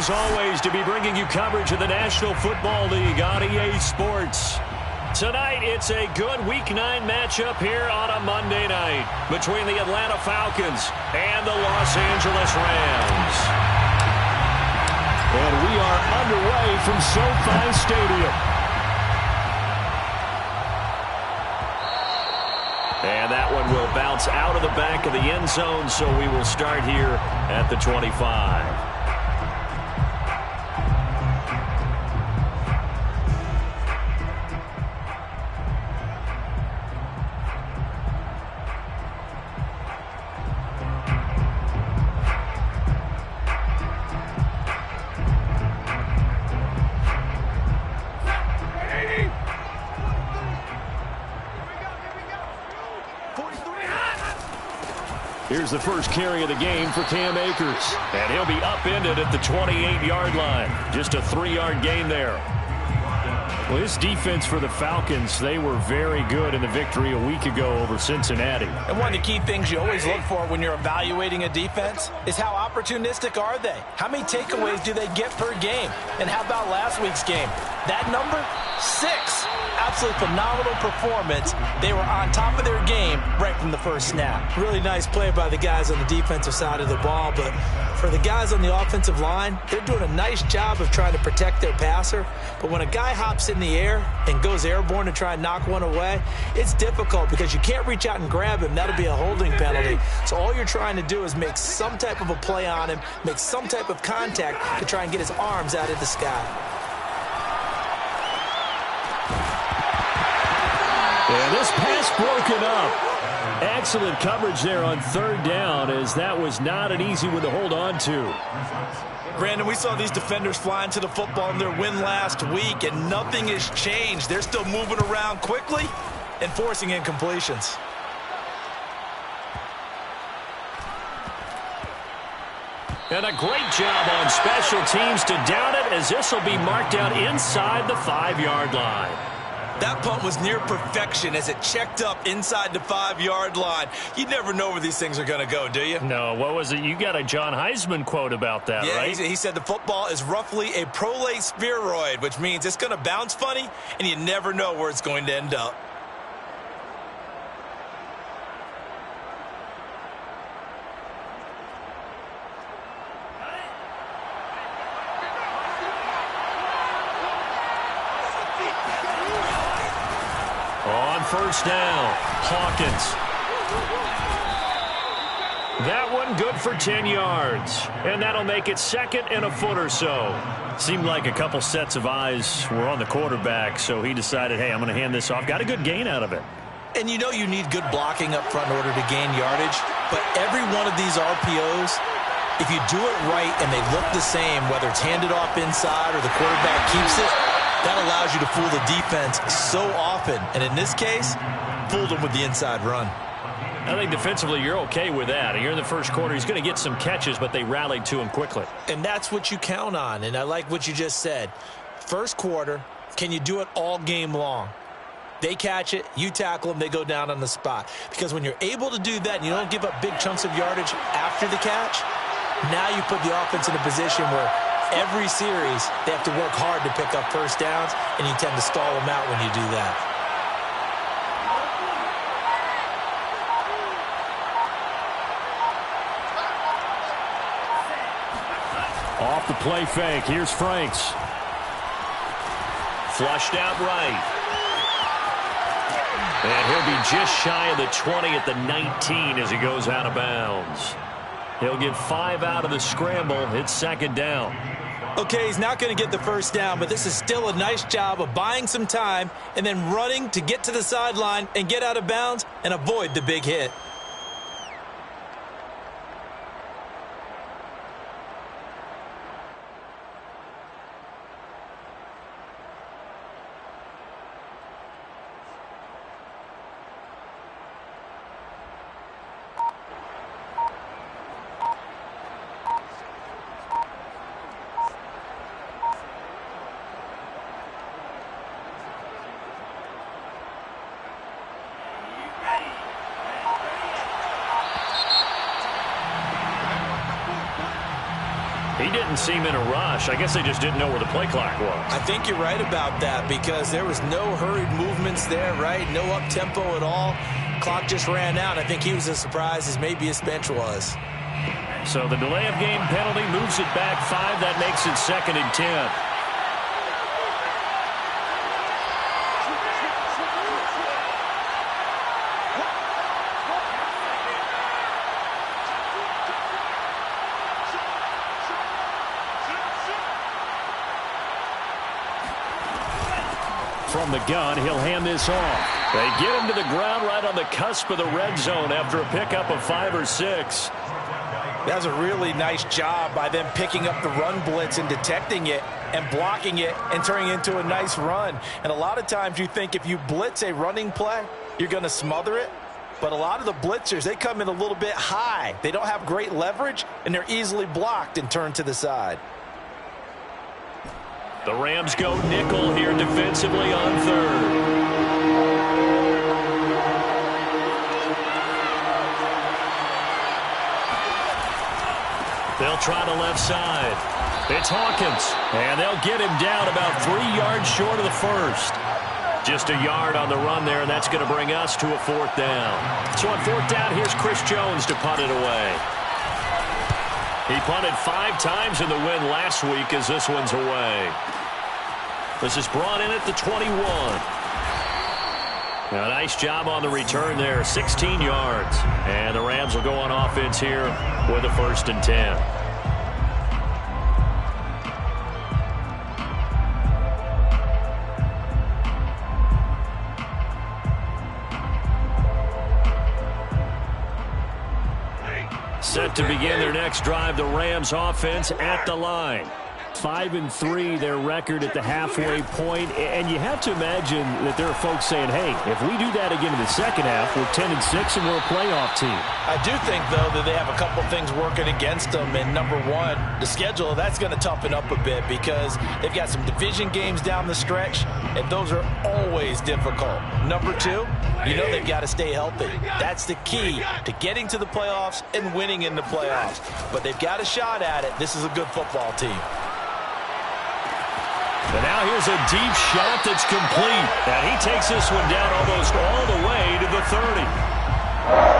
as always, to be bringing you coverage of the National Football League on EA Sports. Tonight, it's a good Week 9 matchup here on a Monday night between the Atlanta Falcons and the Los Angeles Rams. And we are underway from SoFi Stadium. And that one will bounce out of the back of the end zone, so we will start here at the 25. Here's the first carry of the game for Cam Akers. And he'll be upended at the 28-yard line. Just a 3-yard gain there. Well, this defense for the Falcons, they were very good in the victory a week ago over Cincinnati. And one of the key things you always look for when you're evaluating a defense is how opportunistic are they? How many takeaways do they get per game? And how about last week's game? That number? 6. Absolutely phenomenal performance. They were on top of their game right from the first snap. Really nice play by the guys on the defensive side of the ball, but for the guys on the offensive line, they're doing a nice job of trying to protect their passer. But when a guy hops in the air and goes airborne to try and knock one away, it's difficult because you can't reach out and grab him. That'll be a holding penalty. So all you're trying to do is make some type of a play on him, make some type of contact to try and get his arms out of the sky. And this pass broken up. Excellent coverage there on third down, as that was not an easy one to hold on to. Brandon, we saw these defenders flying to the football in their win last week, and nothing has changed. They're still moving around quickly and forcing incompletions. And a great job on special teams to down it, as this will be marked out inside the 5-yard line. That punt was near perfection as it checked up inside the 5-yard line. You never know where these things are going to go, do you? No, what was it? You got a John Heisman quote about that, right? Yeah, he said the football is roughly a prolate spheroid, which means it's going to bounce funny, and you never know where it's going to end up. On first down, Hawkins. That one good for 10 yards. And that'll make it second and a foot or so. Seemed like a couple sets of eyes were on the quarterback, so he decided, hey, I'm going to hand this off. Got a good gain out of it. And you know you need good blocking up front in order to gain yardage. But every one of these RPOs, if you do it right and they look the same, whether it's handed off inside or the quarterback keeps it, that allows you to fool the defense so often. And in this case, fooled them with the inside run. I think defensively you're okay with that. Here in the first quarter, he's going to get some catches, but they rallied to him quickly. And that's what you count on. And I like what you just said. First quarter, can you do it all game long? They catch it, you tackle them, they go down on the spot. Because when you're able to do that and you don't give up big chunks of yardage after the catch, now you put the offense in a position where every series, they have to work hard to pick up first downs, and you tend to stall them out when you do that. Off the play fake, here's Franks. Flushed out right. And he'll be just shy of the 20 at the 19 as he goes out of bounds. He'll get 5 out of the scramble. It's second down. Okay, he's not going to get the first down, but this is still a nice job of buying some time and then running to get to the sideline and get out of bounds and avoid the big hit. didn't seem in a rush. I guess they just didn't know where the play clock was. I think you're right about that because there was no hurried movements there, right? No up-tempo at all. Clock just ran out. I think he was as surprised as maybe his bench was. So the delay of game penalty moves it back 5. That makes it 2nd and 10. From the gun, he'll hand this off. They get him to the ground right on the cusp of the red zone after a pickup of 5 or 6. That was a really nice job by them picking up the run blitz and detecting it and blocking it and turning it into a nice run. And a lot of times you think if you blitz a running play, you're going to smother it. But a lot of the blitzers, they come in a little bit high. They don't have great leverage, and they're easily blocked and turned to the side. The Rams go nickel here defensively on 3rd. They'll try the left side. It's Hawkins, and they'll get him down about 3 yards short of the first. Just a yard on the run there, and that's going to bring us to a 4th down. So on 4th down, here's Chris Jones to punt it away. He punted 5 times in the win last week as this one's away. This is brought in at the 21. A nice job on the return there, 16 yards. And the Rams will go on offense here with a 1st and 10. Set to begin their next drive, the Rams offense at the line. 5-3 their record at the halfway point, and you have to imagine that there are folks saying, hey, if we do that again in the second half, we're 10-6 and we're a playoff team. I do think, though, that they have a couple things working against them, and number one, the schedule, that's going to toughen up a bit because they've got some division games down the stretch, and those are always difficult. Number two, you know they've got to stay healthy. That's the key to getting to the playoffs and winning in the playoffs. But they've got a shot at it. This is a good football team. And now here's a deep shot that's complete. And he takes this one down almost all the way to the 30.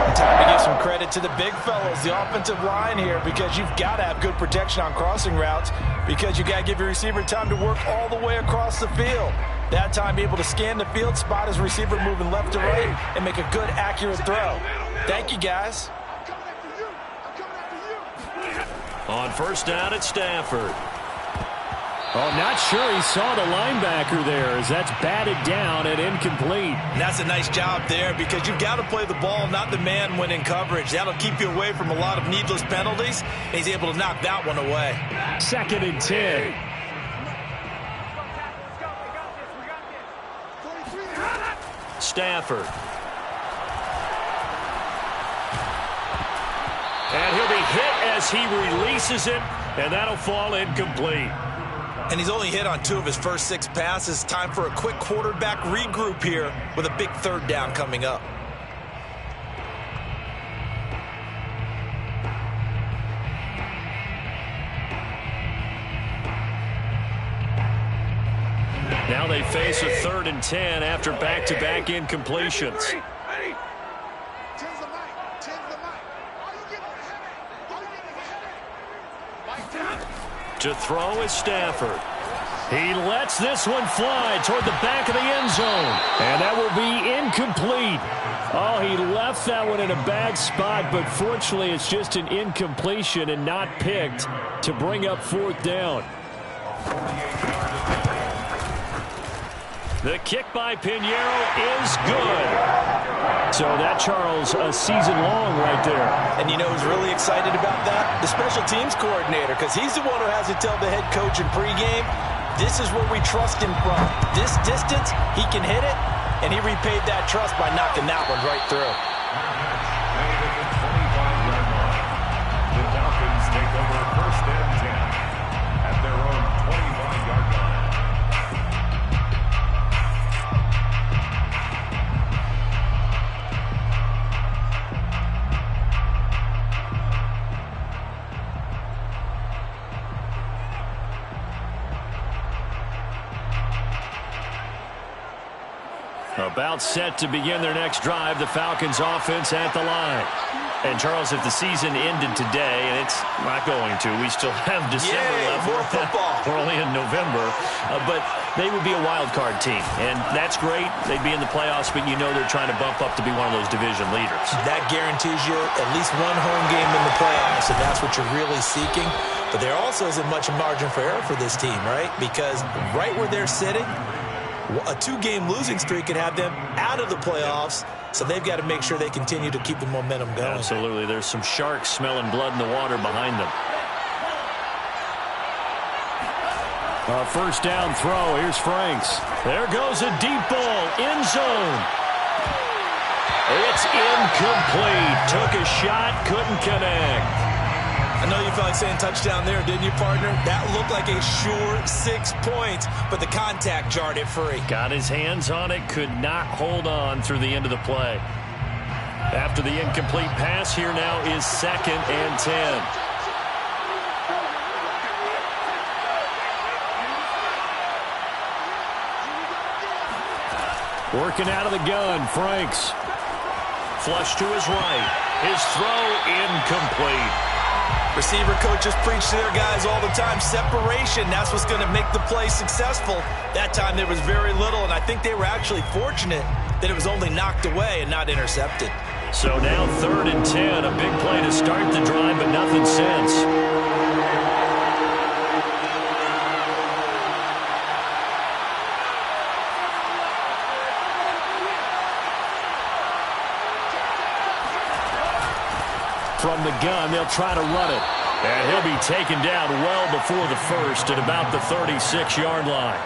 And time to give some credit to the big fellas, the offensive line here, because you've got to have good protection on crossing routes because you've got to give your receiver time to work all the way across the field. That time be able to scan the field, spot his receiver moving left to right, and make a good, accurate throw. Thank you, guys. On 1st down at Stafford. Oh, not sure he saw the linebacker there as that's batted down and incomplete. And that's a nice job there because you've got to play the ball, not the man when in coverage. That'll keep you away from a lot of needless penalties. And he's able to knock that one away. 2nd and 10. Stafford. And he'll be hit as he releases it, and that'll fall incomplete. And he's only hit on 2 of his first 6 passes. Time for a quick quarterback regroup here with a big 3rd down coming up. Now they face a 3rd and 10 after back-to-back incompletions. To throw is Stafford. He lets this one fly toward the back of the end zone. And that will be incomplete. Oh, he left that one in a bad spot, but fortunately it's just an incompletion and not picked to bring up 4th down. The kick by Pinheiro is good. So that, Charles, a season long right there. And you know who's really excited about that? The special teams coordinator, because he's the one who has to tell the head coach in pregame, this is where we trust him from. This distance, he can hit it, and he repaid that trust by knocking that one right through. The Falcons take over 1st and 10 at their own 25-yard line. About set to begin their next drive, the Falcons offense at the line. And, Charles, if the season ended today, and it's not going to, we still have December left. More football. We're only in November. But they would be a wild card team. And that's great. They'd be in the playoffs, but you know they're trying to bump up to be one of those division leaders. That guarantees you at least one home game in the playoffs, and that's what you're really seeking. But there also isn't much margin for error for this team, right? Because right where they're sitting, a 2-game losing streak could have them out of the playoffs, so they've got to make sure they continue to keep the momentum going. Absolutely. There's some sharks smelling blood in the water behind them. First down throw. Here's Franks. There goes a deep ball. End zone. It's incomplete. Took a shot. Couldn't connect. I know you felt like saying touchdown there, didn't you, partner? That looked like a sure 6 points, but the contact jarred it free. Got his hands on it, could not hold on through the end of the play. After the incomplete pass, here now is 2nd and 10. Working out of the gun, Franks. Flush to his right. His throw incomplete. Receiver coaches preach to their guys all the time. Separation, that's what's going to make the play successful. That time there was very little, and I think they were actually fortunate that it was only knocked away and not intercepted. So now 3rd and 10. A big play to start the drive, but nothing since. From the gun, they'll try to run it. And he'll be taken down well before the first at about the 36-yard line.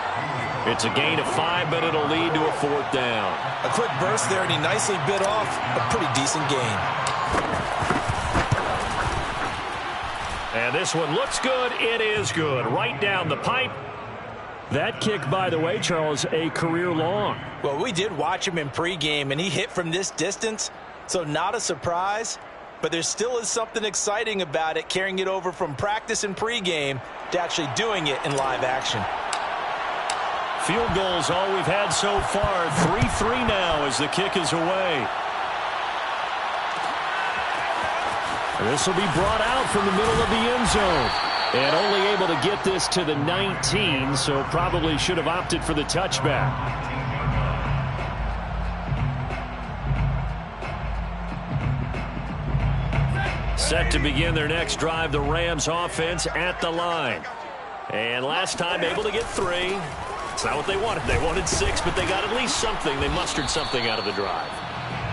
It's a gain of 5, but it'll lead to a 4th down. A quick burst there, and he nicely bit off a pretty decent gain. And this one looks good. It is good. Right down the pipe. That kick, by the way, Charles, a career long. Well, we did watch him in pregame, and he hit from this distance, so not a surprise. But there still is something exciting about it, carrying it over from practice and pregame to actually doing it in live action. Field goals all we've had so far. 3-3 now as the kick is away. This will be brought out from the middle of the end zone. And only able to get this to the 19, so probably should have opted for the touchback. Set to begin their next drive, the Rams offense at the line. And last time able to get 3. It's not what they wanted. They wanted 6, but they got at least something. They mustered something out of the drive.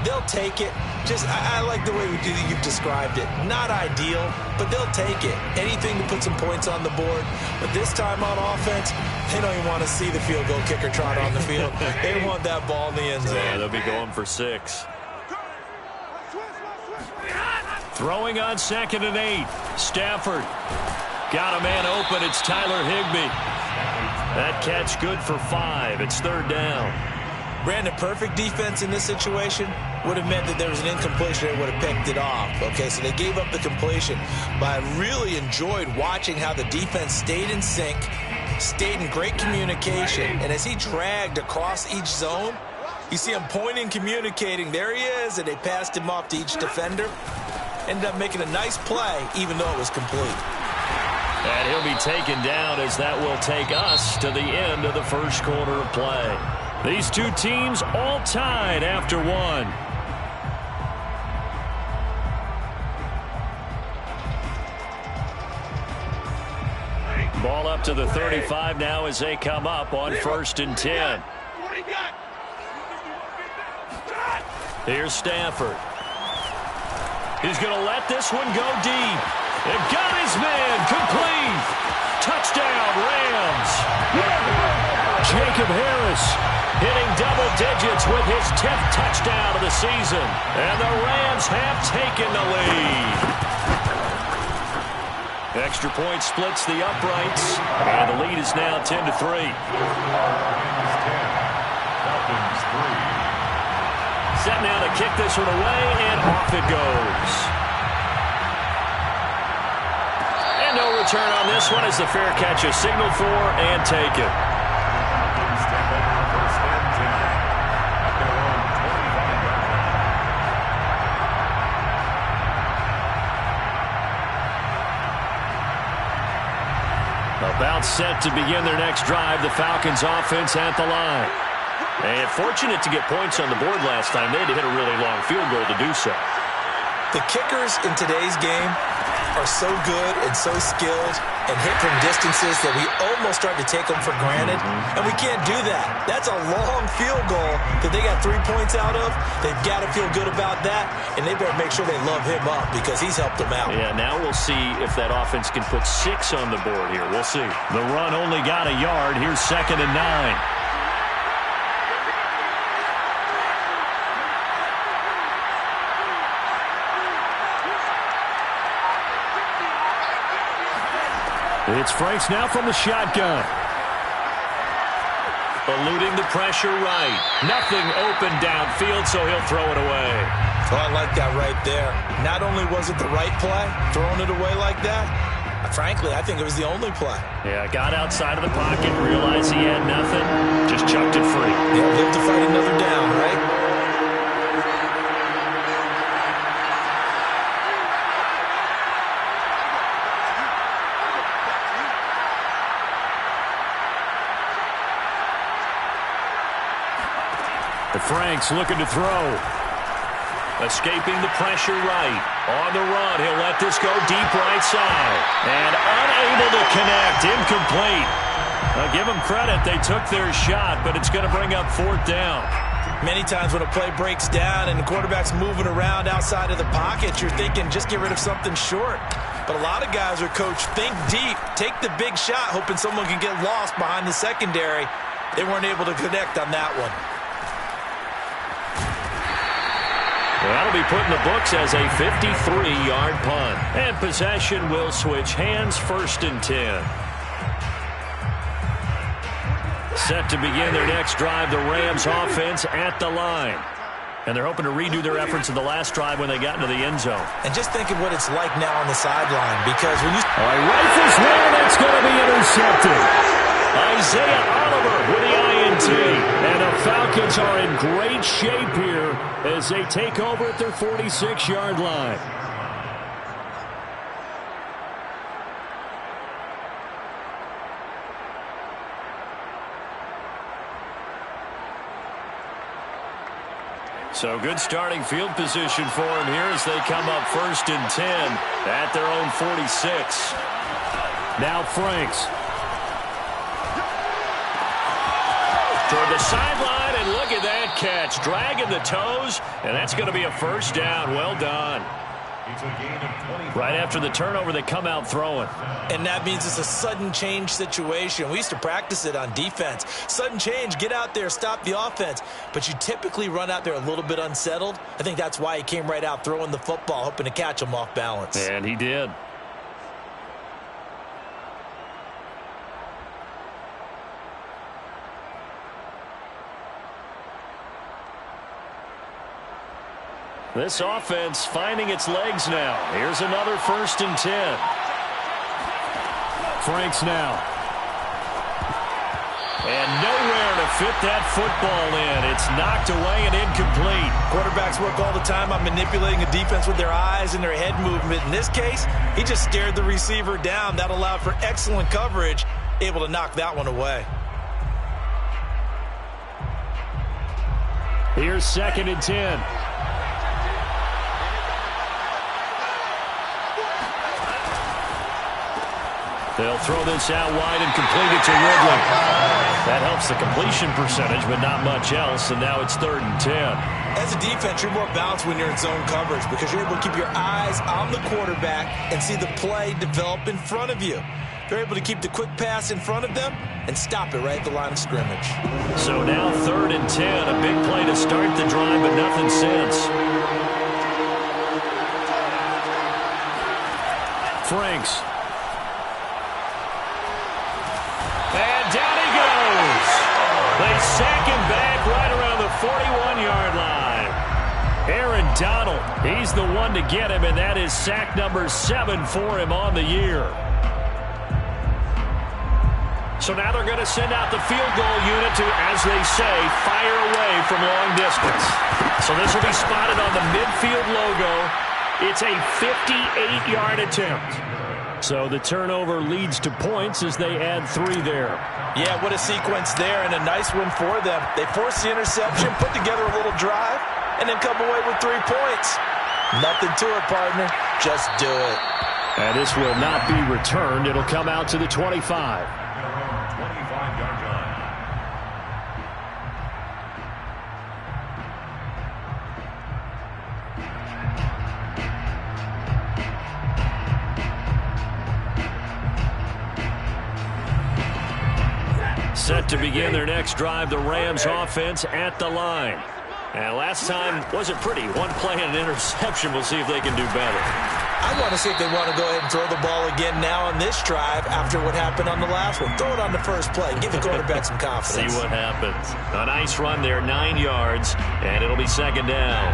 They'll take it. I like the way you've described it. Not ideal, but they'll take it. Anything to put some points on the board. But this time on offense, they don't even want to see the field goal kicker trot on the field. They want that ball in the end zone. Yeah, they'll be going for 6. Throwing on 2nd and 8. Stafford. Got a man open. It's Tyler Higbee. That catch good for 5. It's 3rd down. Brandon, perfect defense in this situation would have meant that there was an incompletion. They would have picked it off. Okay, so they gave up the completion. But I really enjoyed watching how the defense stayed in sync, stayed in great communication. And as he dragged across each zone, you see him pointing, communicating. There he is, and they passed him off to each defender. Ended up making a nice play, even though it was complete. And he'll be taken down as that will take us to the end of the first quarter of play. These two teams all tied after 1. Ball up to the 35 now as they come up on 1st and 10. Here's Stafford. He's going to let this one go deep. It got his man complete. Touchdown, Rams. Jacob Harris hitting double digits with his 10th touchdown of the season. And the Rams have taken the lead. Extra point splits the uprights. And the lead is now 10-3. Falcons 3. Set now to kick this one away, and off it goes. And no return on this one as the fair catch is signaled for and taken. About set to begin their next drive, the Falcons offense at the line. And fortunate to get points on the board last time. They had to hit a really long field goal to do so. The kickers in today's game are so good and so skilled and hit from distances that we almost start to take them for granted. And we can't do that. That's a long field goal that they got 3 points out of. They've got to feel good about that, and they better make sure they love him up because he's helped them out. Yeah, now we'll see if that offense can put 6 on the board here. We'll see. The run only got a yard. Here's 2nd and 9. It's Franks now from the shotgun. Eluding the pressure right. Nothing open downfield, so he'll throw it away. Oh, I like that right there. Not only was it the right play, throwing it away like that, frankly, I think it was the only play. Yeah, got outside of the pocket, realized he had nothing, just chucked it free. Yeah, live to fight another down, right? Franks looking to throw. Escaping the pressure right. On the run, he'll let this go deep right side. And unable to connect. Incomplete. Now give them credit. They took their shot, but it's going to bring up 4th down. Many times when a play breaks down and the quarterback's moving around outside of the pocket, you're thinking just get rid of something short. But a lot of guys are coached, think deep, take the big shot, hoping someone can get lost behind the secondary. They weren't able to connect on that one. Well, that'll be put in the books as a 53-yard punt. And possession will switch hands, 1st and 10. Set to begin their next drive, the Rams offense at the line. And they're hoping to redo their efforts in the last drive when they got into the end zone. And just think of what it's like now on the sideline, because when you... Rifles one, it's going to be intercepted. Isaiah Oliver with the INT. And the Falcons are in great shape here as they take over at their 46-yard line. So good starting field position for them here as they come up 1st and 10 at their own 46. Now Franks. Toward the sideline, and look at that catch. Dragging the toes, and that's going to be a 1st down. Well done. Right after the turnover, they come out throwing. And that means it's a sudden change situation. We used to practice it on defense. Sudden change, get out there, stop the offense. But you typically run out there a little bit unsettled. I think that's why he came right out throwing the football, hoping to catch him off balance. And he did. This offense finding its legs now. Here's another 1st and 10. Franks now. And nowhere to fit that football in. It's knocked away and incomplete. Quarterbacks work all the time on manipulating a defense with their eyes and their head movement. In this case, he just stared the receiver down. That allowed for excellent coverage, able to knock that one away. Here's 2nd and 10. They'll throw this out wide and complete it to Ridley. That helps the completion percentage, but not much else, and now it's 3rd and 10. As a defense, you're more balanced when you're in zone coverage because you're able to keep your eyes on the quarterback and see the play develop in front of you. They're able to keep the quick pass in front of them and stop it right at the line of scrimmage. So now 3rd and 10, a big play to start the drive, but nothing since. Franks. And down he goes. They sack him back right around the 41-yard line. Aaron Donald, he's the one to get him, and that is sack number 7 for him on the year. So now they're going to send out the field goal unit to, as they say, fire away from long distance. So this will be spotted on the midfield logo. It's a 58-yard attempt. So the turnover leads to points as they add 3 there. Yeah, what a sequence there, and a nice win for them. They forced the interception, put together a little drive, and then come away with 3 points. Nothing to it, partner. Just do it. And this will not be returned. It'll come out to the 25. Set to begin their next drive, the Rams offense at the line. And last time wasn't pretty. One play and an interception. We'll see if they can do better. I want to see if they want to go ahead and throw the ball again now on this drive after what happened on the last one. Throw it on the first play. Give the quarterback some confidence. See what happens. A nice run there, 9 yards, and it'll be second down.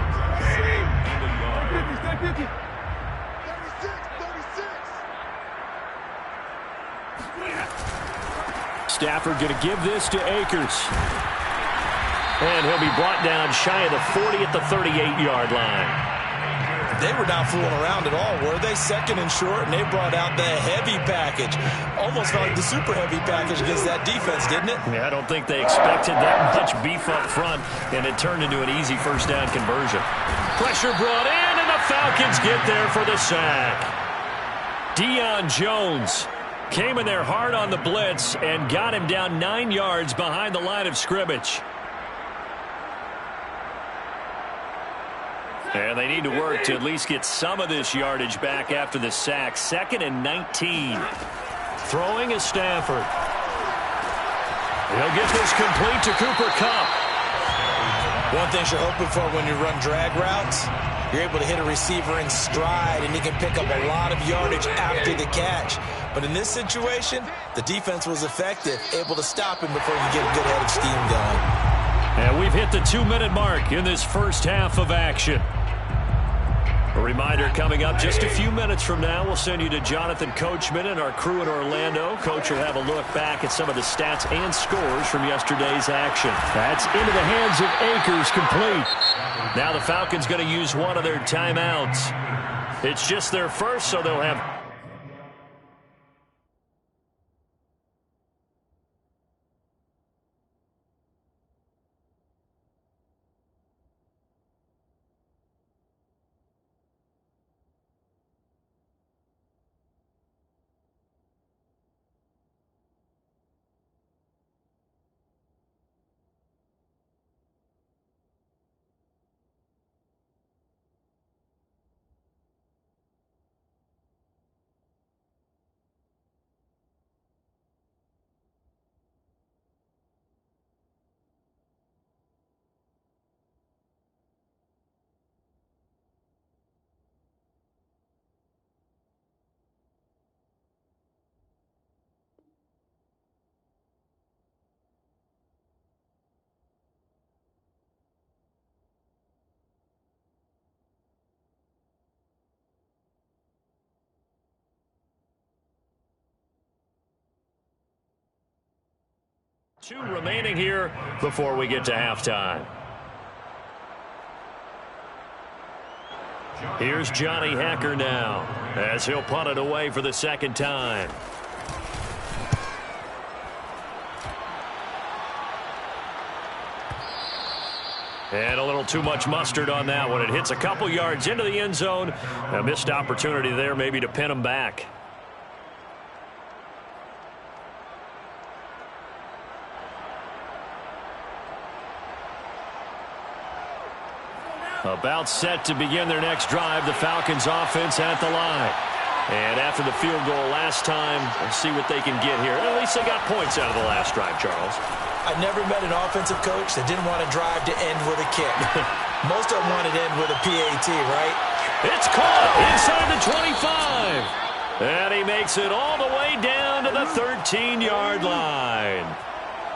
Stafford going to give this to Akers. And he'll be brought down shy of the 40 at the 38-yard line. They were not fooling around at all, were they? Second and short, and they brought out the heavy package. Almost felt like the super heavy package against that defense, didn't it? Yeah, I don't think they expected that much beef up front, and it turned into an easy first down conversion. Pressure brought in, and the Falcons get there for the sack. Deion Jones came in there hard on the blitz and got him down 9 yards behind the line of scrimmage. And they need to work to at least get some of this yardage back after the sack. 2nd and 19. Throwing is Stafford. He'll get this complete to Cooper Kupp. One thing you're hoping for when you run drag routes, you're able to hit a receiver in stride, and he can pick up a lot of yardage after the catch. But in this situation, the defense was effective, able to stop him before you get a good head of steam going. And we've hit the 2-minute mark in this first half of action. A reminder coming up just a few minutes from now. We'll send you to Jonathan Coachman and our crew in Orlando. Coach will have a look back at some of the stats and scores from yesterday's action. That's into the hands of Akers, complete. Now the Falcons going to use one of their timeouts. It's just their first, so they'll have... Two remaining here before we get to halftime. Here's Johnny Hacker now as he'll punt it away for the second time. And a little too much mustard on that one. It hits a couple yards into the end zone. A missed opportunity there maybe to pin him back. About set to begin their next drive, the Falcons offense at the line. And after the field goal last time, let's see what they can get here. At least they got points out of the last drive, Charles. I've never met an offensive coach that didn't want to drive to end with a kick. Most of them wanted to end with a PAT, right? It's caught inside the 25. And he makes it all the way down to the 13-yard line.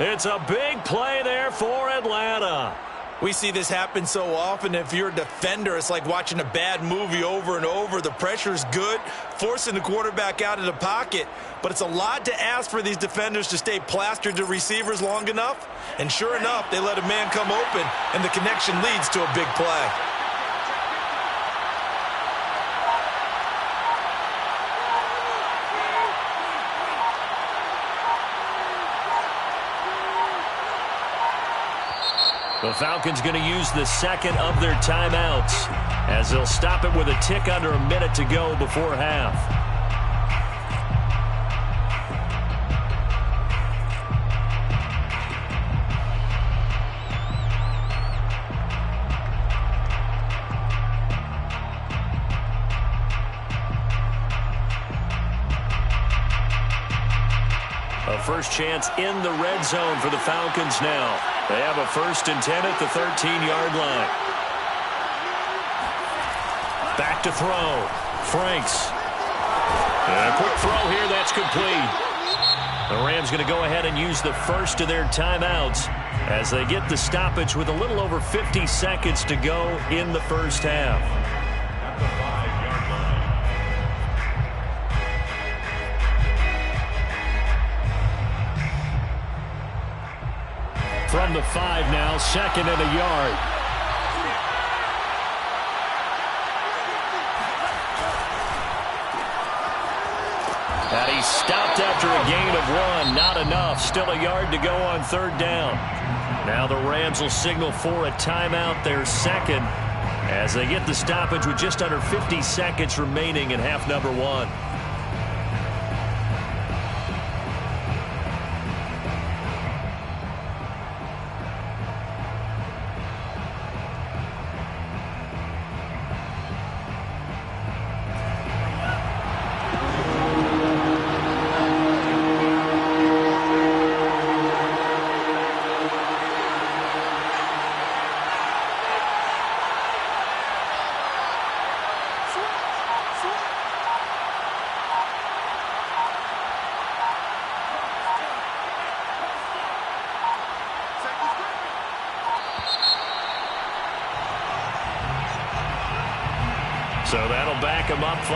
It's a big play there for Atlanta. We see this happen so often. If you're a defender, it's like watching a bad movie over and over. The pressure's good, forcing the quarterback out of the pocket. But it's a lot to ask for these defenders to stay plastered to receivers long enough. And sure enough, they let a man come open, and the connection leads to a big play. The Falcons going to use the second of their timeouts as they'll stop it with a tick under a minute to go before half. A first chance in the red zone for the Falcons now. They have a 1st and 10 at the 13-yard line. Back to throw. Franks. And a quick throw here. That's complete. The Rams going to go ahead and use the first of their timeouts as they get the stoppage with a little over 50 seconds to go in the first half. At the 5-yard line. From the 5 now, 2nd and a yard. And he stopped after a gain of 1. Not enough. Still a yard to go on 3rd down. Now the Rams will signal for a timeout, their second, as they get the stoppage with just under 50 seconds remaining in half number 1. So that'll back him up 5.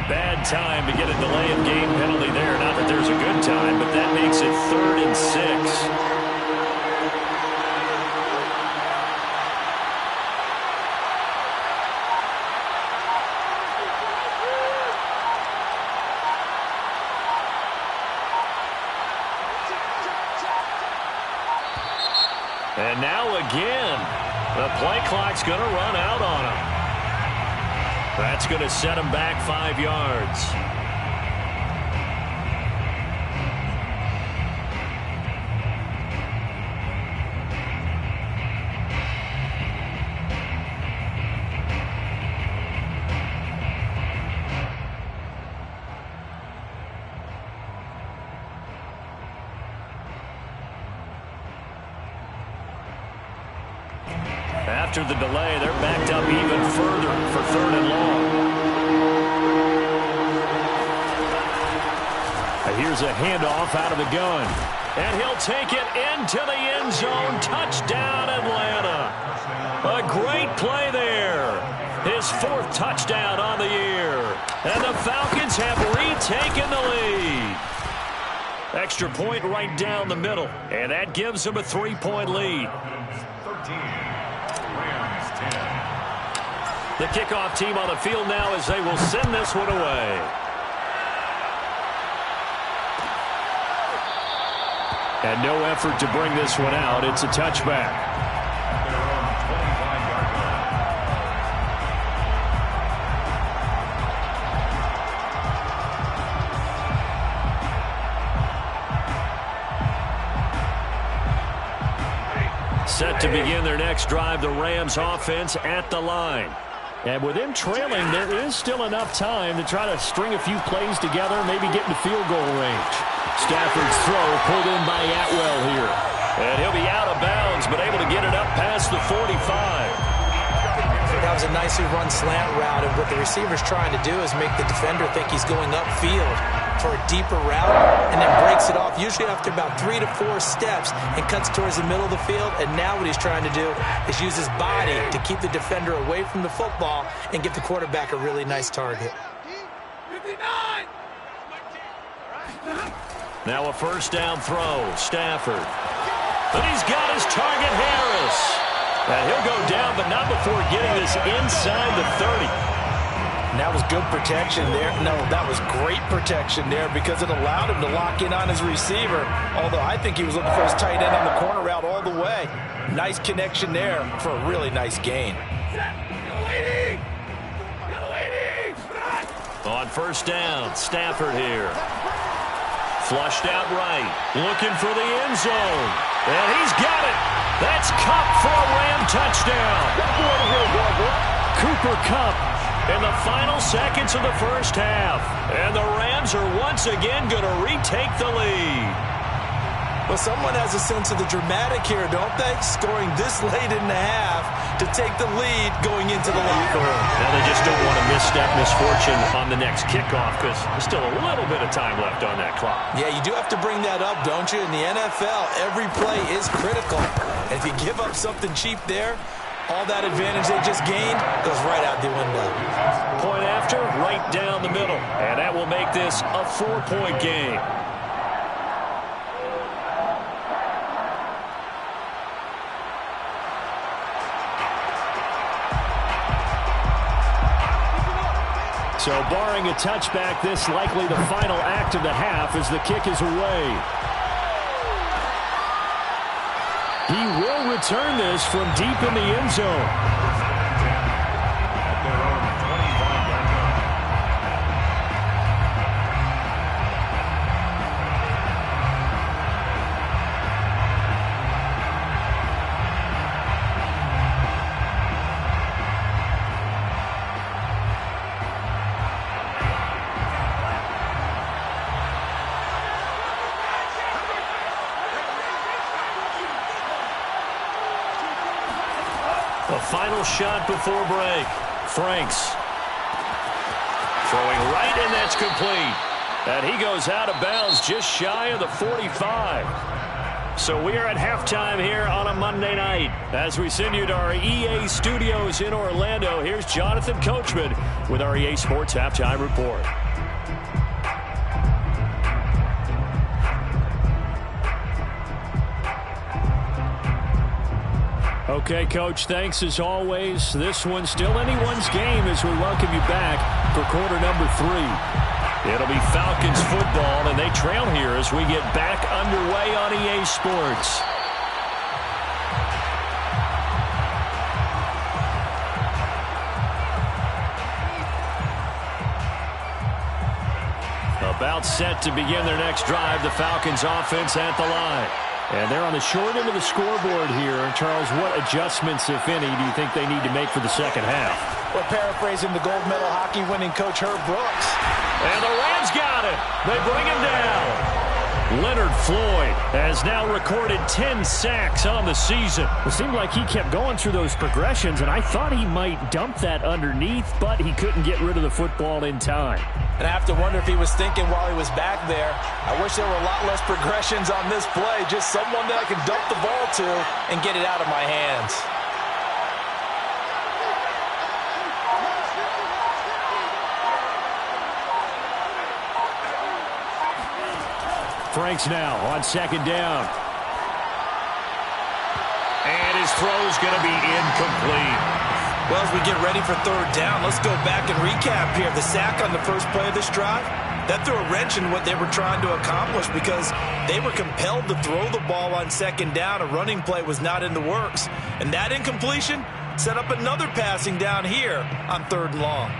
Bad time to get a delay of game penalty there. Not that there's a good time, but that makes it 3rd and 6. And now again, the play clock's going to run out on him. That's going to set him back 5 yards. After the delay, they're backed up even further for 3rd and long. And here's a handoff out of the gun. And he'll take it into the end zone. Touchdown, Atlanta. A great play there. His 4th touchdown on the year. And the Falcons have retaken the lead. Extra point right down the middle. And that gives them a 3-point lead. 13. The kickoff team on the field now as they will send this one away. And no effort to bring this one out. It's a touchback. Set to begin their next drive, the Rams offense at the line. And with them trailing, there is still enough time to try to string a few plays together, maybe get into field goal range. Stafford's throw pulled in by Atwell here. And he'll be out of bounds, but able to get it up past the 45. That was a nicely run slant route, and what the receiver's trying to do is make the defender think he's going upfield for a deeper route, and then breaks it off, usually after about 3 to 4 steps, and cuts towards the middle of the field. And now what he's trying to do is use his body to keep the defender away from the football and give the quarterback a really nice target. 59! Now a first down throw. Stafford. But he's got his target, Harris. And he'll go down, but not before getting this inside the 30. And that was good protection there. No, that was great protection there because it allowed him to lock in on his receiver. Although I think he was looking for his tight end on the corner route all the way. Nice connection there for a really nice gain. On first down, Stafford here. Flushed out right, looking for the end zone. And he's got it. That's Kupp for a Ram touchdown. Cooper Kupp in the final seconds of the first half. And the Rams are once again going to retake the lead. Well, someone has a sense of the dramatic here, don't they? Scoring this late in the half to take the lead going into the locker room. Now they just don't want to misstep misfortune on the next kickoff because there's still a little bit of time left on that clock. Yeah, you do have to bring that up, don't you? In the NFL, every play is critical. And if you give up something cheap there, all that advantage they just gained goes right out the window. Point after, right down the middle. And that will make this a 4-point game. So barring a touchback, this likely the final act of the half as the kick is away. He will return this from deep in the end zone. The final shot before break. Franks. Throwing right, and that's complete. And he goes out of bounds just shy of the 45. So we are at halftime here on a Monday night. As we send you to our EA studios in Orlando, here's Jonathan Coachman with our EA Sports Halftime Report. Okay, Coach, thanks as always. This one's still anyone's game as we welcome you back for quarter number 3. It'll be Falcons football, and they trail here as we get back underway on EA Sports. About set to begin their next drive, the Falcons offense at the line. And they're on the short end of the scoreboard here. Charles, what adjustments, if any, do you think they need to make for the second half? Well, paraphrasing the gold medal hockey winning coach Herb Brooks. And the Rams got it. They bring him down. Leonard Floyd has now recorded 10 sacks on the season. It seemed like he kept going through those progressions, and I thought he might dump that underneath, but he couldn't get rid of the football in time. And I have to wonder if he was thinking while he was back there, I wish there were a lot less progressions on this play, just someone that I can dump the ball to and get it out of my hands. Franks now on second down. And his throw's going to be incomplete. Well, as we get ready for third down, let's go back and recap here. The sack on the first play of this drive, that threw a wrench in what they were trying to accomplish because they were compelled to throw the ball on second down. A running play was not in the works. And that incompletion set up another passing down here on third and long.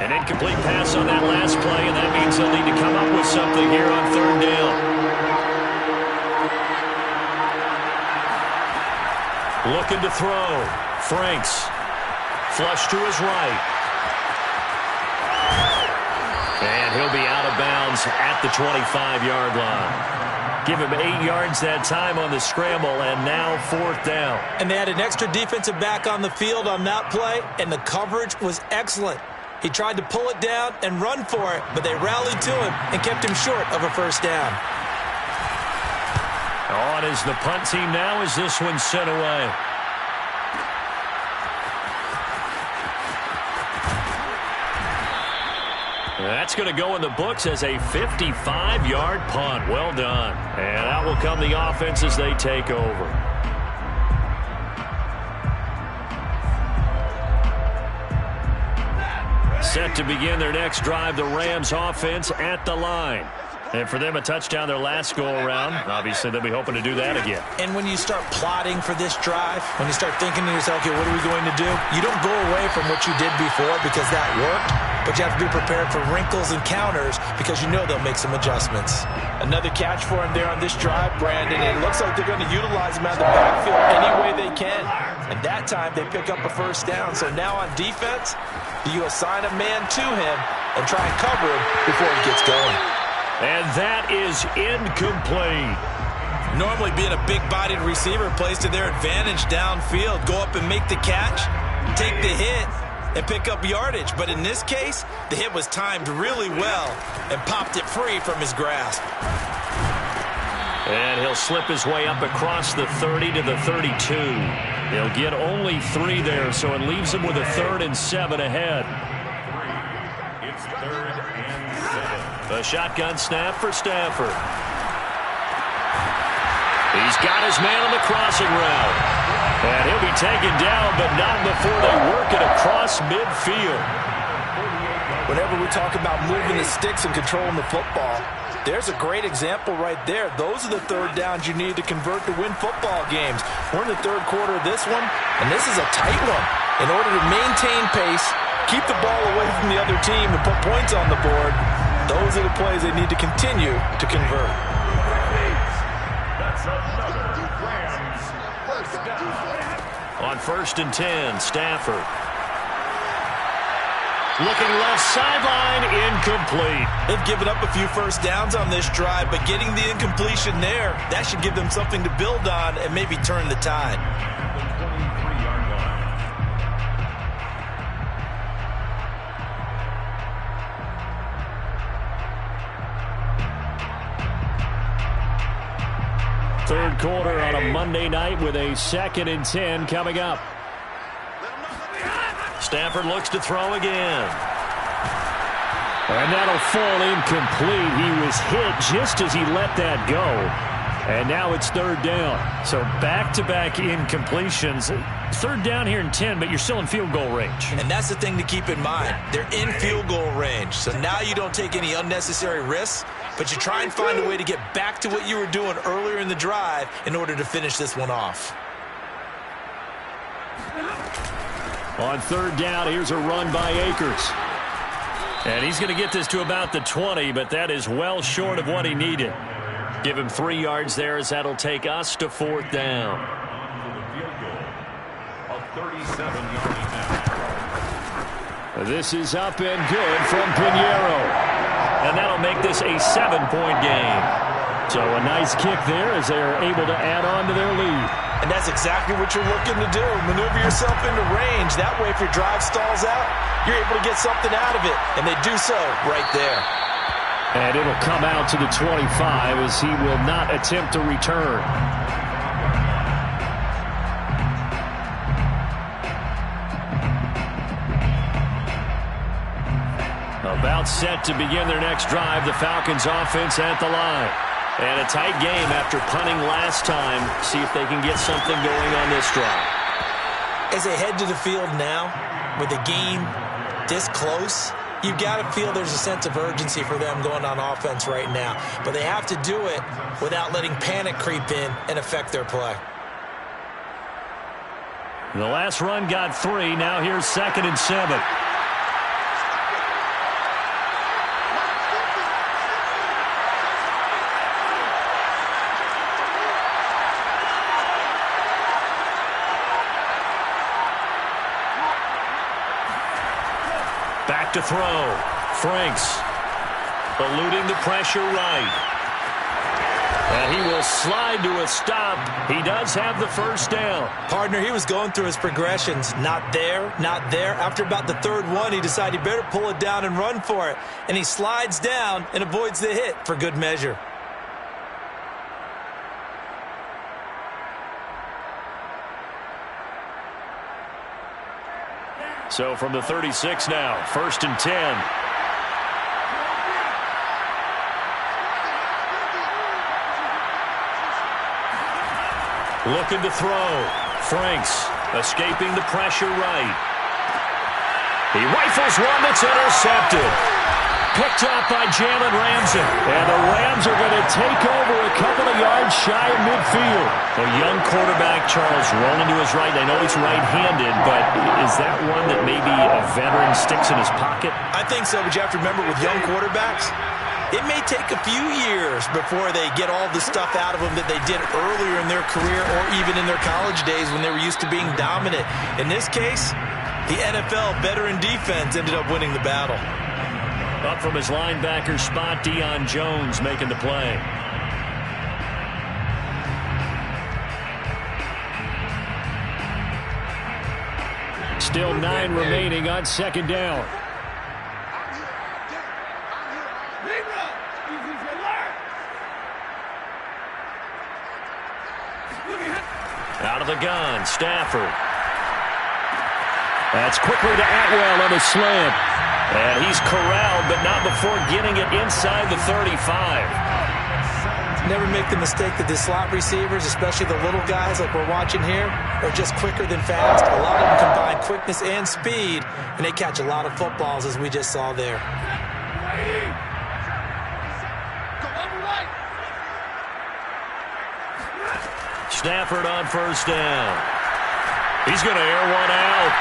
An incomplete pass on that last play, and that means they'll need to come up with something here on third down. Looking to throw. Franks. Flush to his right. And he'll be out of bounds at the 25-yard line. Give him 8 yards that time on the scramble, and now fourth down. And they had an extra defensive back on the field on that play, and the coverage was excellent. He tried to pull it down and run for it, but they rallied to him and kept him short of a first down. On is the punt team now as this one's sent away. That's going to go in the books as a 55-yard punt. Well done. And out will come the offense as they take over. Set to begin their next drive, the Rams offense at the line. And for them, a touchdown their last go-around. Obviously, they'll be hoping to do that again. And when you start plotting for this drive, when you start thinking to yourself, okay, what are we going to do? You don't go away from what you did before because that worked, but you have to be prepared for wrinkles and counters because you know they'll make some adjustments. Another catch for him there on this drive, Brandon. It looks like they're going to utilize him out of the backfield any way they can. And that time, they pick up a first down. So now on defense, do you assign a man to him and try and cover him before he gets going? And that is incomplete. Normally being a big-bodied receiver plays to their advantage downfield. Go up and make the catch, take the hit, and pick up yardage. But in this case, the hit was timed really well and popped it free from his grasp. And he'll slip his way up across the 30 to the 32. He'll get only 3 there, so it leaves him with a 3rd and 7 ahead. It's 3rd and 7. A shotgun snap for Stafford. He's got his man on the crossing route. And he'll be taken down, but not before they work it across midfield. Whenever we talk about moving the sticks and controlling the football, there's a great example right there. Those are the third downs you need to convert to win football games. We're in the third quarter of this one, and this is a tight one. In order to maintain pace, keep the ball away from the other team, and put points on the board, those are the plays they need to continue to convert. That's another Rams first down. On 1st and 10, Stafford. Looking left sideline, incomplete. They've given up a few first downs on this drive, but getting the incompletion there, that should give them something to build on and maybe turn the tide. The 23-yard line. Third quarter on a Monday night with a 2nd and 10 coming up. Stafford looks to throw again. And that'll fall incomplete. He was hit just as he let that go. And now it's 3rd down. So back-to-back incompletions. 3rd down here in 10, but you're still in field goal range. And that's the thing to keep in mind. They're in field goal range. So now you don't take any unnecessary risks, but you try and find a way to get back to what you were doing earlier in the drive in order to finish this one off. On 3rd down, here's a run by Akers. And he's going to get this to about the 20, but that is well short of what he needed. Give him 3 yards there as that'll take us to 4th down. For the field goal of 37 yards now. This is up and good from Pinheiro. And that'll make this a 7-point game. So a nice kick there as they are able to add on to their lead. And that's exactly what you're looking to do. Maneuver yourself into range. That way, if your drive stalls out, you're able to get something out of it. And they do so right there. And it'll come out to the 25 as he will not attempt to return. About set to begin their next drive, the Falcons offense at the line. And a tight game after punting last time. See if they can get something going on this drive. As they head to the field now, with the game this close, you've got to feel there's a sense of urgency for them going on offense right now. But they have to do it without letting panic creep in and affect their play. The last run got 3. Now here's 2nd and 7. Back to throw. Franks eluding the pressure right. And he will slide to a stop. He does have the first down. Partner, he was going through his progressions. Not there, not there. After about the 3rd one, he decided he better pull it down and run for it. And he slides down and avoids the hit for good measure. So from the 36 now, 1st and 10. Looking to throw. Franks escaping the pressure right. He rifles one that's intercepted. Picked up by Jalen Ramsey. And the Rams are going to take over a couple of yards shy of midfield. A young quarterback, Charles, rolling to his right. I know he's right-handed, but is that one that maybe a veteran sticks in his pocket? I think so, but you have to remember with young quarterbacks, it may take a few years before they get all the stuff out of them that they did earlier in their career or even in their college days when they were used to being dominant. In this case, the NFL veteran defense ended up winning the battle. Up from his linebacker spot, Deion Jones making the play. Still 9 remaining on 2nd down. Out of the gun, Stafford. That's quickly to Atwell on a slant. And he's corralled, but not before getting it inside the 35. Never make the mistake that the slot receivers, especially the little guys like we're watching here, are just quicker than fast. A lot of them combine quickness and speed, and they catch a lot of footballs, as we just saw there. Stafford on 1st down. He's going to air one out.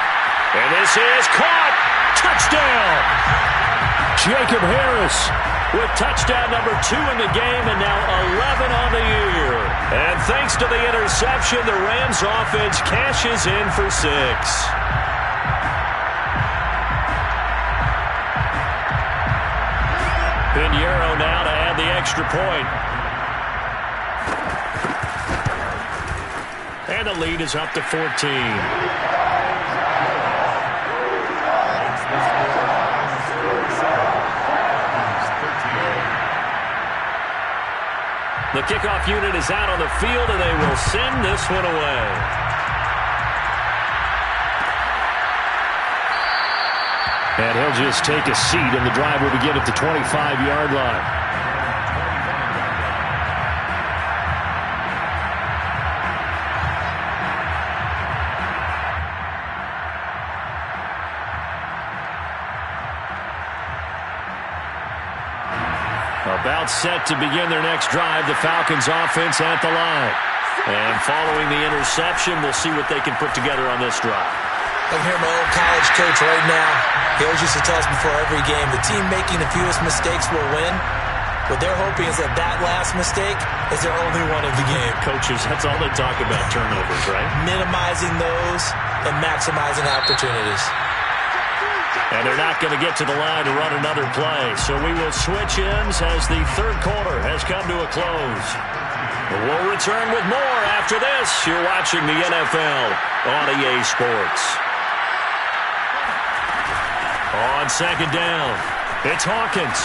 And this is caught. Touchdown. Jacob Harris with touchdown number 2 in the game and now 11 on the year. And thanks to the interception, the Rams offense cashes in for 6. Pinheiro now to add the extra point. And the lead is up to 14. The kickoff unit is out on the field, and they will send this one away. And he'll just take a seat, and the drive will begin at the 25-yard line. About set to begin their next drive, the Falcons offense at the line. And following the interception, we'll see what they can put together on this drive. I can hear my old college coach right now. He always used to tell us before every game, the team making the fewest mistakes will win. What they're hoping is that that last mistake is their only one of the game. Coaches, that's all they talk about, turnovers, right? Minimizing those and maximizing opportunities. And they're not going to get to the line to run another play. So we will switch ends as the 3rd quarter has come to a close. We'll return with more after this. You're watching the NFL on EA Sports. On 2nd down, it's Hawkins.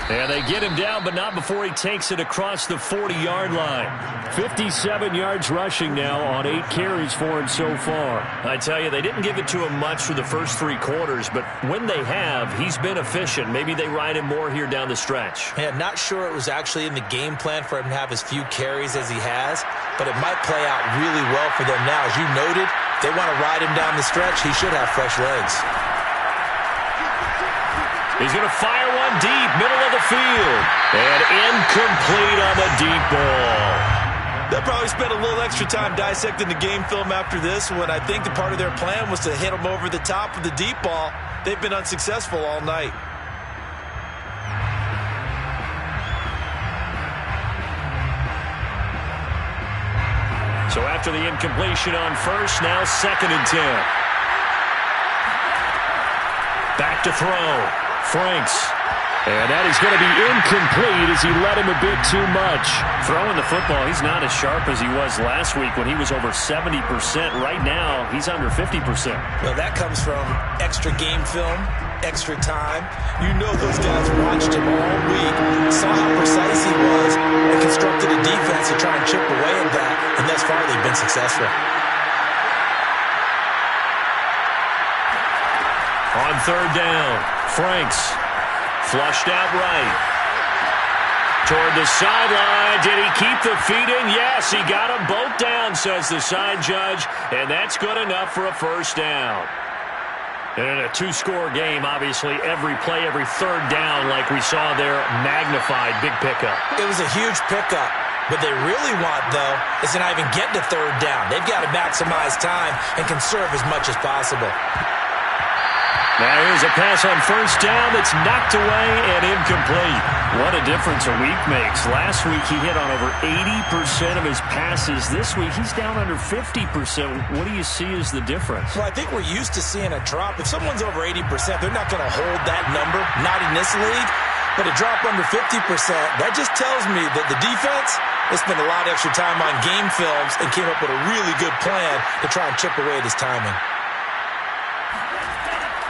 And they get him down, but not before he takes it across the 40-yard line. 57 yards rushing now on 8 carries for him so far. I tell you, they didn't give it to him much for the first 3 quarters, but when they have, he's been efficient. Maybe they ride him more here down the stretch. Yeah, not sure it was actually in the game plan for him to have as few carries as he has, but it might play out really well for them now. As you noted, they want to ride him down the stretch. He should have fresh legs. He's going to fire one deep, middle of the field. And incomplete on the deep ball. They'll probably spend a little extra time dissecting the game film after this one. I think the part of their plan was to hit him over the top of the deep ball. They've been unsuccessful all night. So after the incompletion on 1st, now 2nd and 10. Back to throw. Franks. And that is going to be incomplete as he let him a bit too much. Throwing the football, he's not as sharp as he was last week when he was over 70%. Right now, he's under 50%. Well, that comes from extra game film, extra time. You know those guys watched him all week, saw how precise he was, and constructed a defense to try and chip away at that. And thus far, they've been successful. On third down, Franks flushed out right. Toward the sideline. Did he keep the feet in? Yes, he got them both down, says the side judge, and that's good enough for a first down. And in a two-score game, obviously, every play, every third down, like we saw there, magnified, big pickup. It was a huge pickup. What they really want, though, is to not even get to third down. They've got to maximize time and conserve as much as possible. Now here's a pass on first down that's knocked away and incomplete. What a difference a week makes. Last week he hit on over 80% of his passes. This week he's down under 50%. What do you see as the difference? Well, I think we're used to seeing a drop. If someone's over 80%, they're not going to hold that number, not in this league. But a drop under 50%, that just tells me that the defense has spent a lot of extra time on game films and came up with a really good plan to try and chip away at his timing.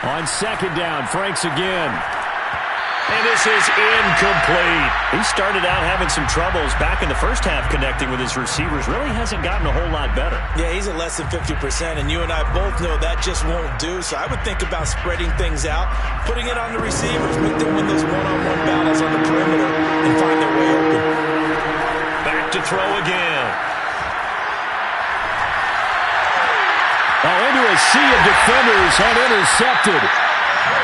On second down, Franks again. And this is incomplete. He started out having some troubles back in the first half connecting with his receivers. Really hasn't gotten a whole lot better. Yeah, he's at less than 50%, and you and I both know that just won't do. So I would think about spreading things out, putting it on the receivers, make them win those one-on-one battles on the perimeter, and find their way open. Back to throw again. Into a sea of defenders and intercepted.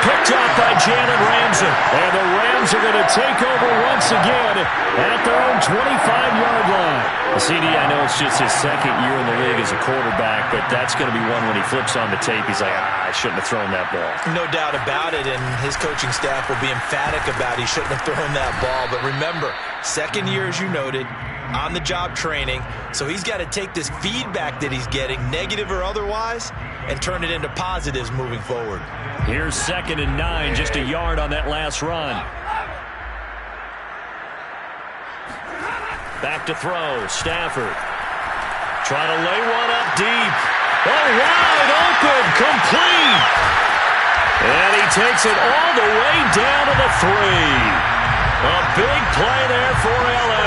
Picked off by Jalen Ramsey. And the Rams are going to take over once again at their own 25-yard line. CD, I know it's just his second year in the league as a quarterback, but that's going to be one when he flips on the tape. He's like, I shouldn't have thrown that ball. No doubt about it, and his coaching staff will be emphatic about he shouldn't have thrown that ball. But remember, second year, as you noted, on-the-job training, so he's got to take this feedback that he's getting, negative or otherwise, and turn it into positives moving forward. Here's 2nd and 9, just a yard on that last run. Back to throw, Stafford. Trying to lay one up deep. Oh, wide open, complete. And he takes it all the way down to the 3. A big play there for L.A.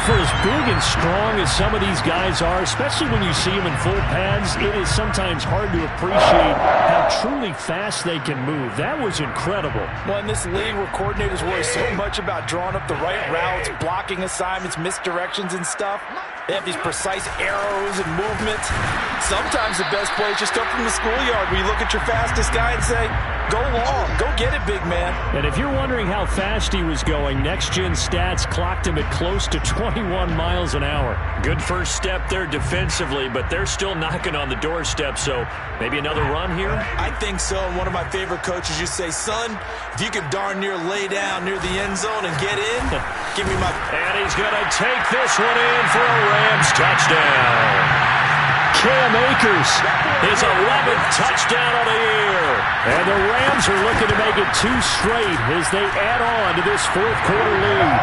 For as big and strong as some of these guys are, especially when you see them in full pads, it is sometimes hard to appreciate how truly fast they can move. That was incredible. Well, in this league where coordinators worry so much about drawing up the right routes, blocking assignments, misdirections and stuff, they have these precise arrows and movements. Sometimes the best play is just up from the schoolyard where you look at your fastest guy and say, go long, go get it, big man. And if you're wondering how fast he was going, Next Gen Stats clocked him at close to 21 miles an hour. Good first step there defensively, but they're still knocking on the doorstep, so maybe another run here? I think so. And one of my favorite coaches used to say, son, if you can darn near lay down near the end zone and get in, give me my... And he's going to take this one in for a Rams touchdown. Cam Akers, his 11th touchdown of the year. And the Rams are looking to make it 2 straight as they add on to this fourth quarter lead.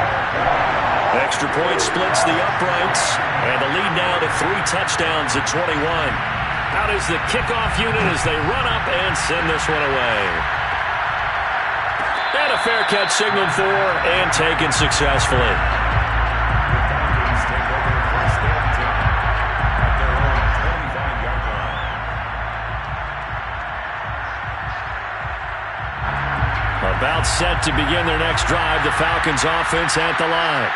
Extra point splits the uprights, and the lead now to 3 touchdowns at 21. Out is the kickoff unit as they run up and send this one away. And a fair catch signaled for and taken successfully. About set to begin their next drive, the Falcons offense at the line.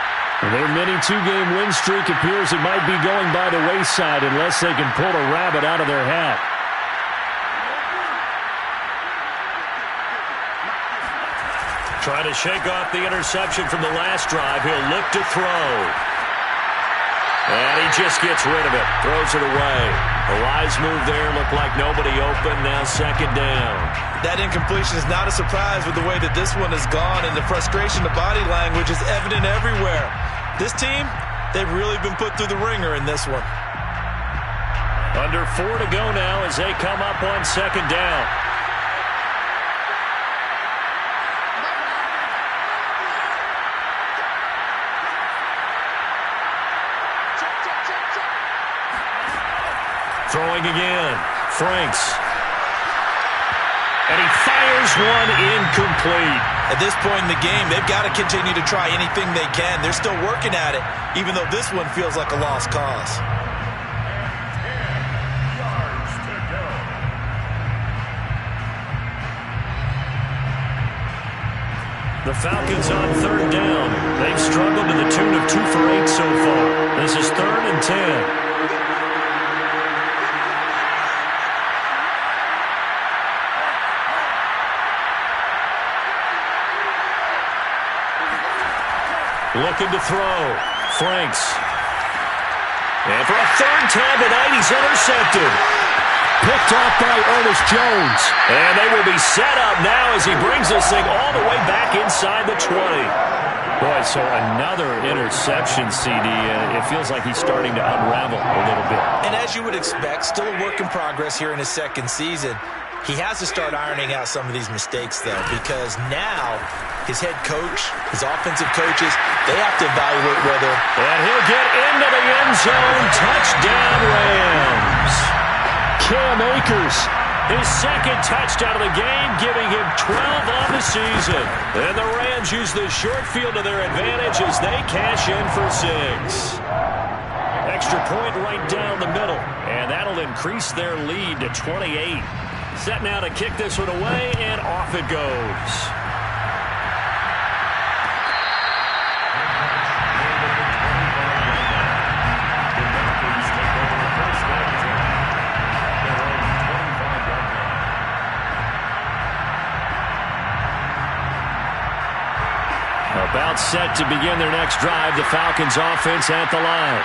Their mini 2-game win streak appears it might be going by the wayside unless they can pull a rabbit out of their hat. Trying to shake off the interception from the last drive. He'll look to throw. And he just gets rid of it. Throws it away. A wise move there. Looked like nobody open. Now 2nd down. That incompletion is not a surprise with the way that this one has gone, and the frustration, the body language is evident everywhere. This team, they've really been put through the ringer in this one. Under 4 to go now as they come up on 2nd down. Throwing again. Franks. And he fires one incomplete. At this point in the game, they've got to continue to try anything they can. They're still working at it, even though this one feels like a lost cause. The Falcons on third down. They've struggled to the tune of 2 for 8 so far. This is 3rd and 10. Looking to throw. Franks. And for a 3rd time tonight, he's intercepted. Picked off by Ernest Jones. And they will be set up now as he brings this thing all the way back inside the 20. Boy, so another interception, CD. It feels like he's starting to unravel a little bit. And as you would expect, still a work in progress here in his 2nd season. He has to start ironing out some of these mistakes, though, because now his head coach, his offensive coaches, they have to evaluate whether... And he'll get into the end zone. Touchdown, Rams. Cam Akers. His 2nd touchdown of the game, giving him 12 on the season. And the Rams use the short field to their advantage as they cash in for 6. Extra point right down the middle. And that'll increase their lead to 28. Set now to kick this one away, and off it goes. About set to begin their next drive, the Falcons offense at the line.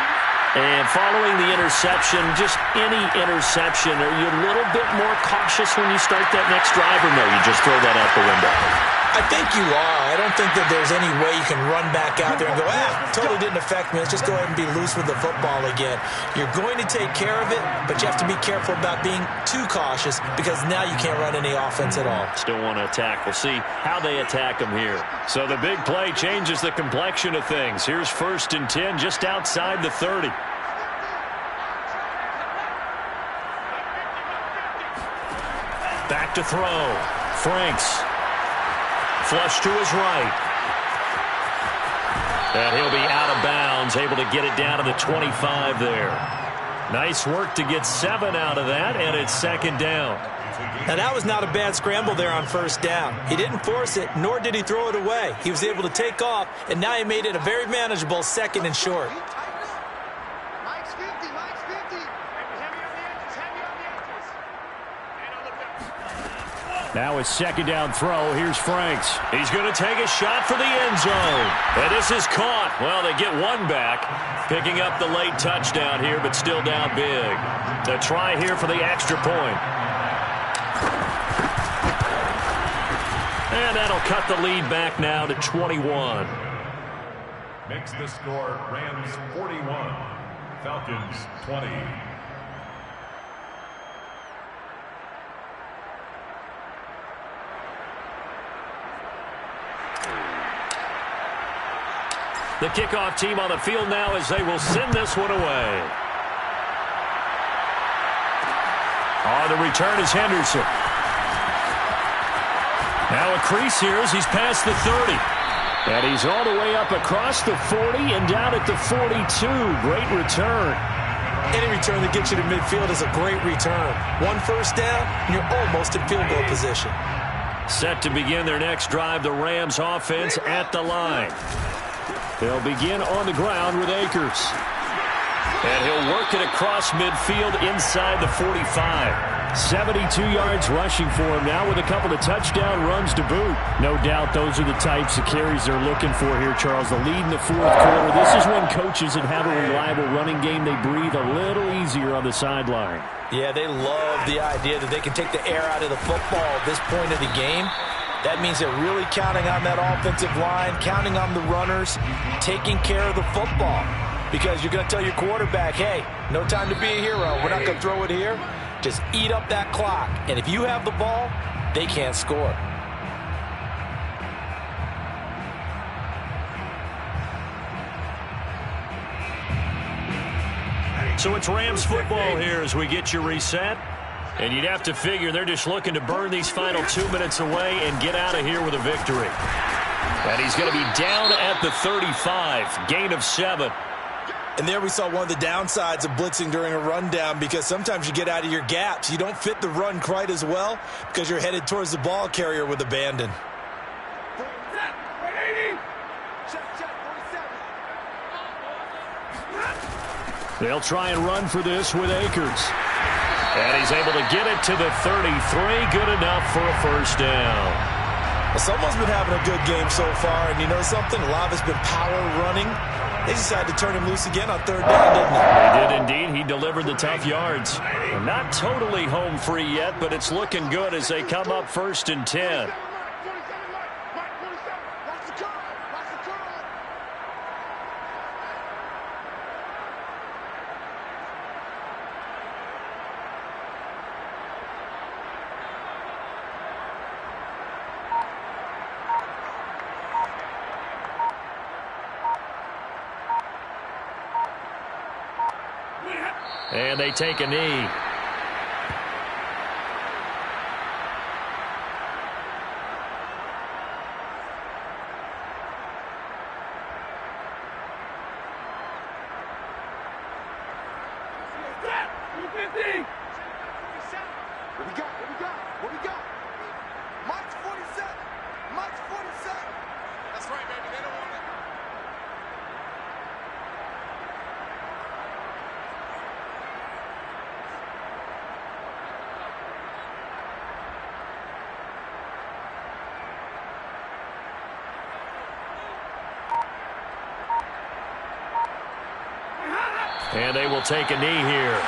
And following the interception, just any interception, are you a little bit more cautious when you start that next drive, or no, you just throw that out the window? I think you are. I don't think that there's any way you can run back out there and go, totally didn't affect me. Let's just go ahead and be loose with the football again. You're going to take care of it, but you have to be careful about being too cautious because now you can't run any offense at all. Still want to attack. We'll see how they attack them here. So the big play changes the complexion of things. Here's 1st and 10 just outside the 30. Back to throw. Franks. Flush to his right. And he'll be out of bounds, able to get it down to the 25 there. Nice work to get 7 out of that, and it's 2nd down. Now, that was not a bad scramble there on 1st down. He didn't force it, nor did he throw it away. He was able to take off, and now he made it a very manageable 2nd and short. Now a 2nd down throw. Here's Franks. He's going to take a shot for the end zone. And this is caught. Well, they get one back, picking up the late touchdown here, but still down big. The try here for the extra point. And that'll cut the lead back now to 21. Makes the score Rams 41, Falcons 20. The kickoff team on the field now as they will send this one away. The return is Henderson. Now a crease here as he's past the 30. And he's all the way up across the 40 and down at the 42. Great return. Any return that gets you to midfield is a great return. 1 first down, and you're almost in field goal position. Set to begin their next drive, the Rams offense at the line. They'll begin on the ground with Akers. And he'll work it across midfield inside the 45. 72 yards rushing for him now with a couple of touchdown runs to boot. No doubt those are the types of carries they're looking for here, Charles. The lead in the 4th quarter. This is when coaches that have a reliable running game, they breathe a little easier on the sideline. Yeah, they love the idea that they can take the air out of the football at this point of the game. That means they're really counting on that offensive line, counting on the runners, taking care of the football. Because you're going to tell your quarterback, hey, no time to be a hero. We're not going to throw it here. Just eat up that clock. And if you have the ball, they can't score. So it's Rams football here as we get you reset. And you'd have to figure they're just looking to burn these final 2 minutes away and get out of here with a victory. And he's going to be down at the 35, gain of 7. And there we saw one of the downsides of blitzing during a rundown, because sometimes you get out of your gaps. You don't fit the run quite as well because you're headed towards the ball carrier with abandon. They'll try and run for this with Akers. And he's able to get it to the 33. Good enough for a first down. Well, someone's been having a good game so far, and you know something? A lot of it's been power running. They decided to turn him loose again on third down, didn't they? They did indeed. He delivered the tough yards. They're not totally home free yet, but it's looking good as they come up 1st and 10. And they take a knee. And they will take a knee here.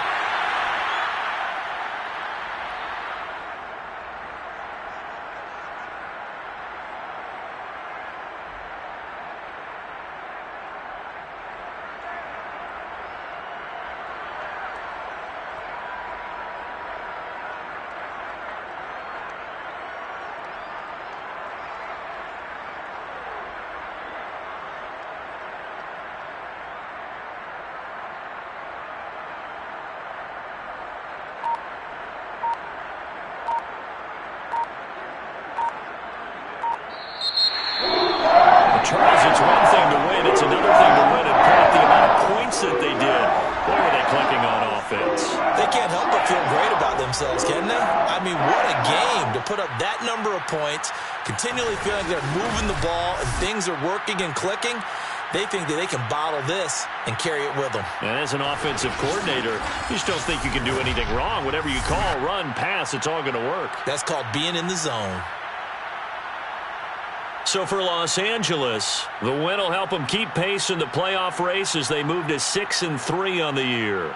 Charles, it's one thing to win. It's another thing to win and put up the amount of points that they did. Boy, were they clicking on offense. They can't help but feel great about themselves, can they? I mean, what a game to put up that number of points, continually feeling like they're moving the ball and things are working and clicking. They think that they can bottle this and carry it with them. And as an offensive coordinator, you just don't think you can do anything wrong. Whatever you call, run, pass, it's all going to work. That's called being in the zone. So for Los Angeles, the win will help them keep pace in the playoff race as they move to 6-3 on the year.